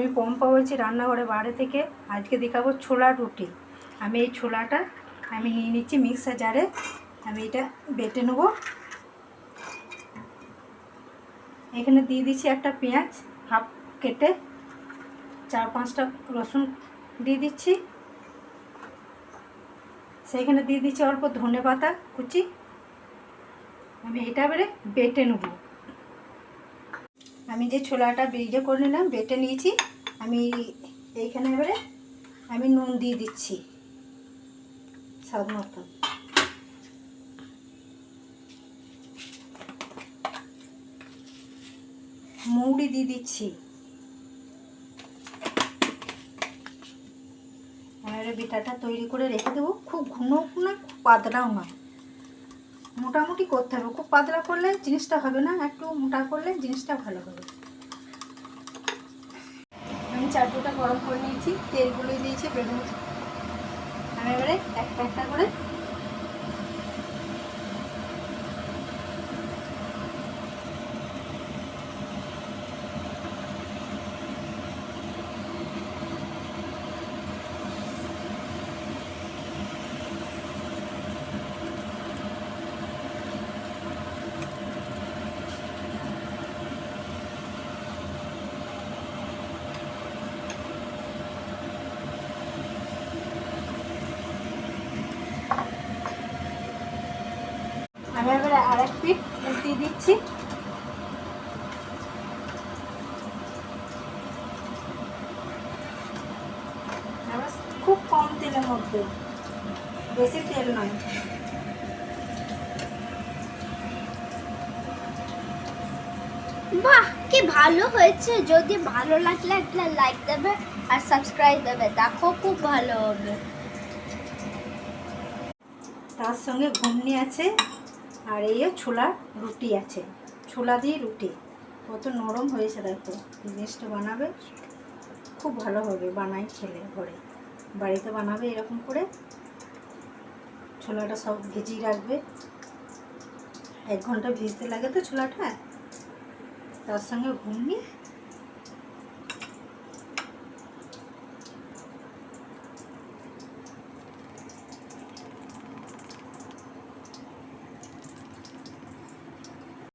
আমি পম্পা বলছি রান্নাঘরে বাইরে থেকে। আজকে দেখাবো ছোলার রুটি। আমি এই ছোলাটা আমি নিয়ে নিচ্ছি মিক্সার জারে। আমি এটা বেটে নেব। এখানে দিয়ে দিচ্ছি একটা পেঁয়াজ হাফ কেটে, 4-5টা রসুন দিয়ে দিচ্ছি। সেইখানে দিয়ে দিচ্ছি অল্প ধনেপাতা কুচি। আমি এটা এবারে বেটে নেব। আমি যে ছোলাটা বেজে করে নিলাম, বেটে নিয়েছি। আমি এইখানে এবারে আমি নুন দিয়ে দিচ্ছি স্বাদ মতো। মৌরি দিয়ে দিচ্ছি। এবারে বেটাটা তৈরি করে রেখে দেবো। খুব ঘনও না, খুব পাতলাও না, মোটামুটি করতে হবে। খুব পাতলা করলে জিনিসটা হবে না, একটু মোটা করলে জিনিসটা ভালো হবে। আমি চাটুটা গরম করে নিয়েছি, তেলগুলো দিয়েছি বেগুন। আমি এবারে একটা একটা করে আমি এবারে আরেক পিঠ উল্টিয়ে দিচ্ছি। খুব কম তেলের মধ্যে, বেশি তেল নয়। বাহ, কি ভালো হয়েছে। যদি ভালো লাগলে একটা লাইক দেবে আর সাবস্ক্রাইব দেবে, দেখো খুব ভালো হবে। তার সঙ্গে ঘুগনি আছে আর এই ছোলা রুটি আছে। ছোলা দিয়ে রুটি কত নরম হয়েছে দেখো। জিনিসটা বানাবে খুব ভালো হবে। বানাই খেলে ঘরে, বাড়িতে বানাবে এরকম করে। ছোলাটা সব ভিজিয়ে রাখবে, 1 ঘন্টা ভিজতে লাগে তো ছোলাটা। তার সঙ্গে ঘুগনি